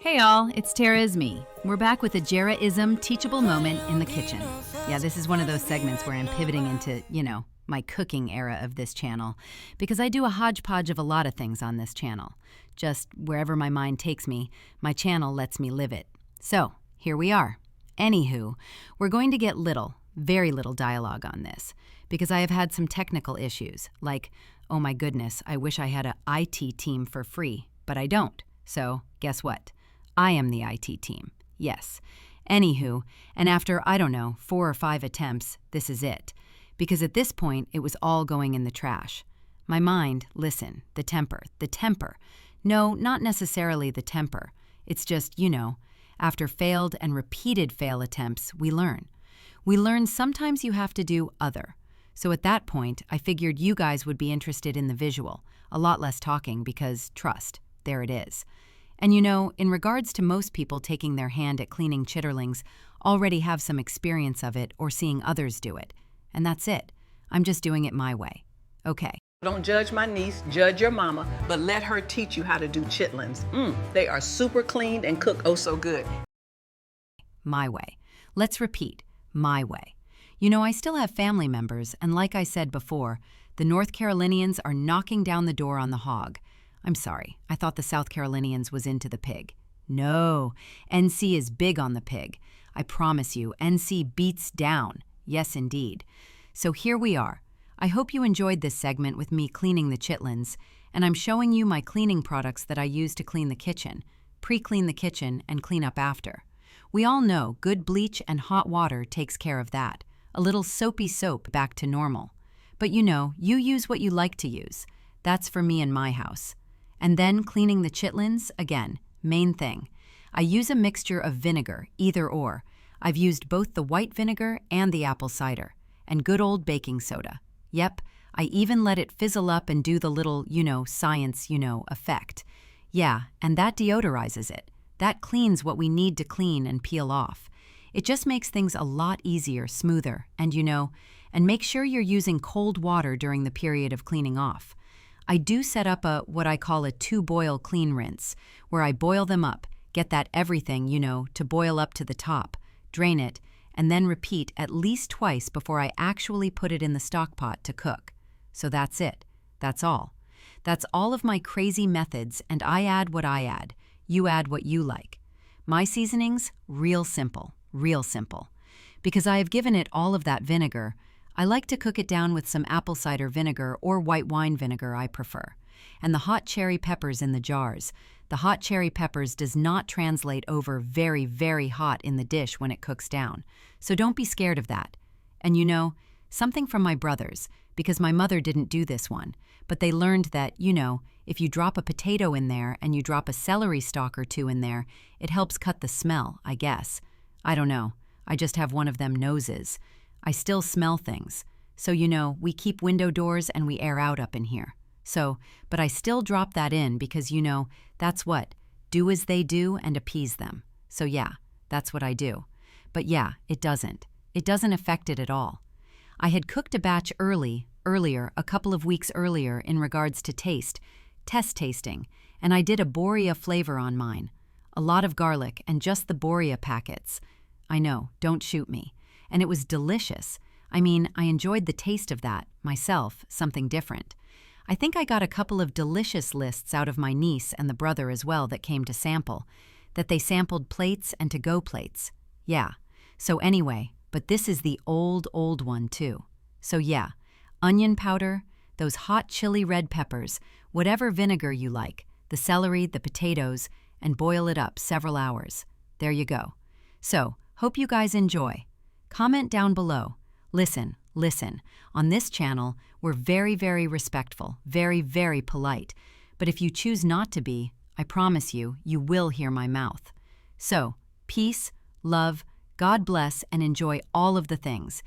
Hey all, it's Tara-ism. We're back with a Jera-ism teachable moment in the kitchen. Yeah, this is one of those segments where I'm pivoting into, my cooking era of this channel, because I do a hodgepodge of a lot of things on this channel. Just wherever my mind takes me, my channel lets me live it. So, here we are. Anywho, we're going to get very little dialogue on this, because I have had some technical issues, like, oh my goodness, I wish I had a IT team for free, but I don't. So, guess what? I am the IT team. Yes. Anywho, and after, 4 or 5 attempts, this is it. Because at this point, it was all going in the trash. My mind, listen, the temper. No, not necessarily the temper. It's just, after failed and repeated fail attempts, we learn. We learn sometimes you have to do other. So at that point, I figured you guys would be interested in the visual, a lot less talking because, trust, there it is. And in regards to most people taking their hand at cleaning chitterlings, already have some experience of it or seeing others do it. And that's it. I'm just doing it my way. Okay. Don't judge my niece, judge your mama, but let her teach you how to do chitlins. They are super cleaned and cook oh so good. My way. Let's repeat. My way. I still have family members, and like I said before, the North Carolinians are knocking down the door on the hog. I'm sorry, I thought the South Carolinians was into the pig. No, NC is big on the pig. I promise you, NC beats down. Yes, indeed. So here we are. I hope you enjoyed this segment with me cleaning the chitlins, and I'm showing you my cleaning products that I use to clean the kitchen, pre-clean the kitchen, and clean up after. We all know good bleach and hot water takes care of that. A little soapy soap back to normal. But you use what you like to use. That's for me in my house. And then cleaning the chitlins, again, main thing. I use a mixture of vinegar, either or. I've used both the white vinegar and the apple cider. And good old baking soda. Yep, I even let it fizzle up and do the little, science, effect. Yeah, and that deodorizes it. That cleans what we need to clean and peel off. It just makes things a lot easier, smoother, and and make sure you're using cold water during the period of cleaning off. I do set up what I call a 2-boil clean rinse, where I boil them up, get that everything, to boil up to the top, drain it, and then repeat at least twice before I actually put it in the stock pot to cook. So that's it. That's all. That's all of my crazy methods, and I add what I add. You add what you like. My seasonings, real simple. Because I have given it all of that vinegar, I like to cook it down with some apple cider vinegar or white wine vinegar I prefer. And the hot cherry peppers in the jars. The hot cherry peppers does not translate over very, very hot in the dish when it cooks down. So don't be scared of that. And something from my brothers, because my mother didn't do this one, but they learned that, if you drop a potato in there and you drop a celery stalk or 2 in there, it helps cut the smell, I guess. I don't know. I just have one of them noses. I still smell things. So, we keep window doors and we air out up in here. So, but I still drop that in because, that's what, do as they do and appease them. So yeah, that's what I do. But yeah, it doesn't. It doesn't affect it at all. I had cooked a batch earlier, a couple of weeks earlier in regards to test tasting, and I did a Borea flavor on mine. A lot of garlic and just the Borea packets. I know, don't shoot me. And it was delicious. I mean, I enjoyed the taste of that, myself, something different. I think I got a couple of delicious lists out of my niece and the brother as well that came to sample, that they sampled plates and to-go plates. Yeah. So anyway, but this is the old one too. So yeah, onion powder, those hot chili red peppers, whatever vinegar you like, the celery, the potatoes, and boil it up several hours. There you go. So, hope you guys enjoy. Comment down below. Listen. On this channel, we're very, very respectful, very, very polite. But if you choose not to be, I promise you, you will hear my mouth. So, peace, love, God bless, and enjoy all of the things.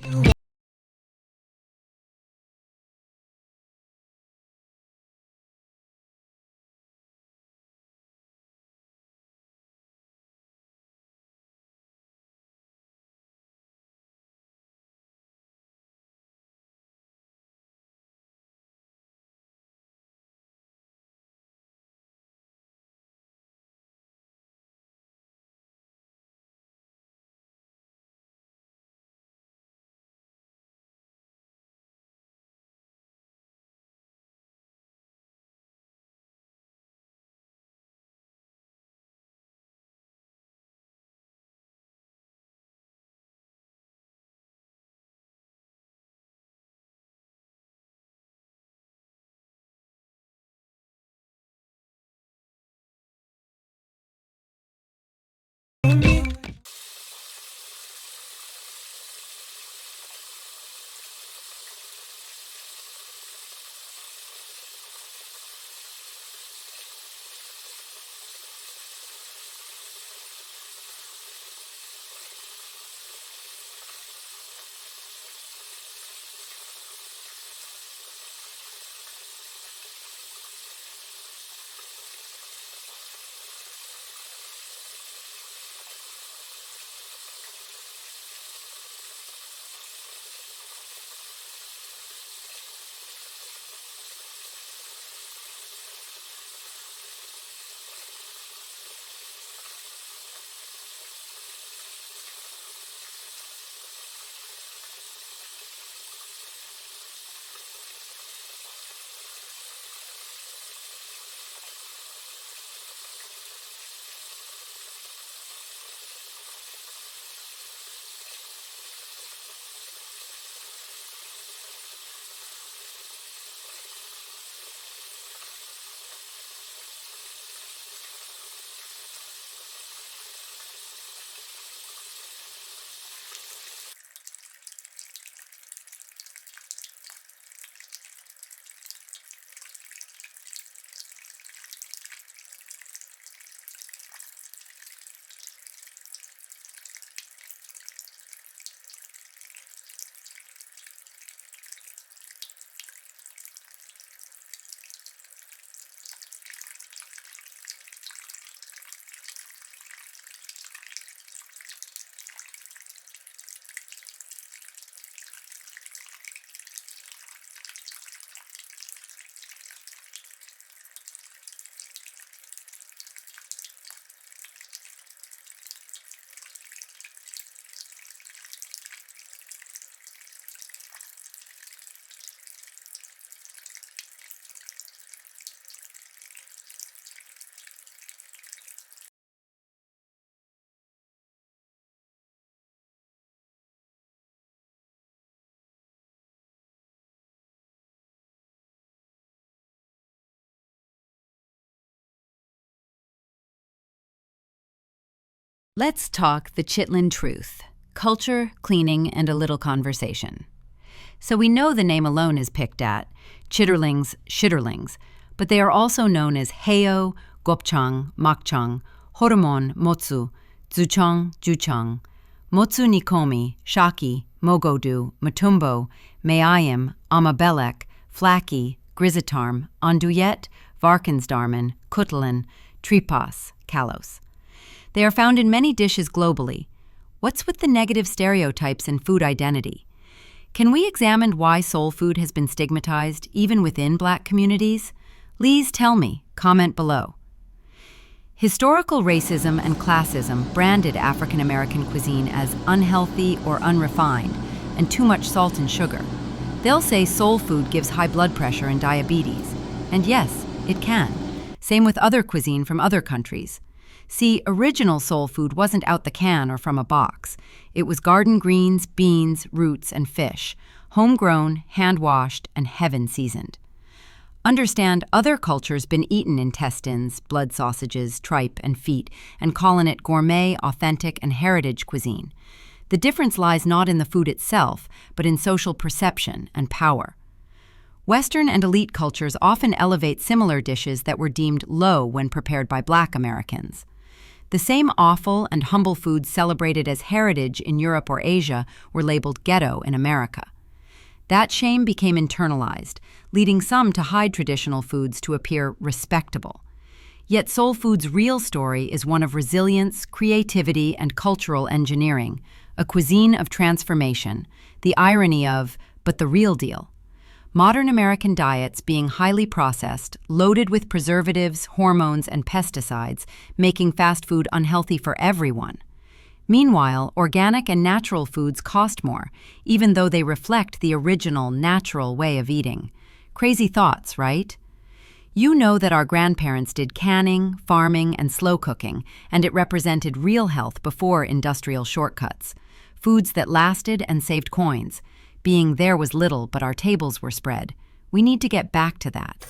Let's talk the Chitlin Truth. Culture, cleaning, and a little conversation. So we know the name alone is picked at, Chitterlings, shit-erlings, but they are also known as Heyo, Gopchang, Makchang, Hormon, Motsu, Zuchang, Juchang, Motsu Nikomi, Shaki, Mogodu, Matumbo, ayim, aBelek, Flaki, Grisetarm, Andouillette, Varkensdarmen, Kutteln, Tripas, callos. They are found in many dishes globally. What's with the negative stereotypes in food identity? Can we examine why soul food has been stigmatized, even within Black communities? Please tell me, comment below. Historical racism and classism branded African American cuisine as unhealthy or unrefined and too much salt and sugar. They'll say soul food gives high blood pressure and diabetes. And yes, it can. Same with other cuisine from other countries. See, original soul food wasn't out the can or from a box. It was garden greens, beans, roots, and fish, homegrown, hand-washed, and heaven-seasoned. Understand other cultures been eaten intestines, blood sausages, tripe, and feet, and calling it gourmet, authentic, and heritage cuisine. The difference lies not in the food itself, but in social perception and power. Western and elite cultures often elevate similar dishes that were deemed low when prepared by Black Americans. The same awful and humble foods celebrated as heritage in Europe or Asia were labeled ghetto in America. That shame became internalized, leading some to hide traditional foods to appear respectable. Yet soul food's real story is one of resilience, creativity, and cultural engineering, a cuisine of transformation, the irony of, but the real deal. Modern American diets being highly processed, loaded with preservatives, hormones, and pesticides, making fast food unhealthy for everyone. Meanwhile, organic and natural foods cost more, even though they reflect the original, natural way of eating. Crazy thoughts, right? You know that our grandparents did canning, farming, and slow cooking, and it represented real health before industrial shortcuts. Foods that lasted and saved coins. Being there was little, but our tables were spread. We need to get back to that.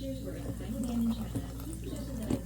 pictures were a kind man in China. He suggested that I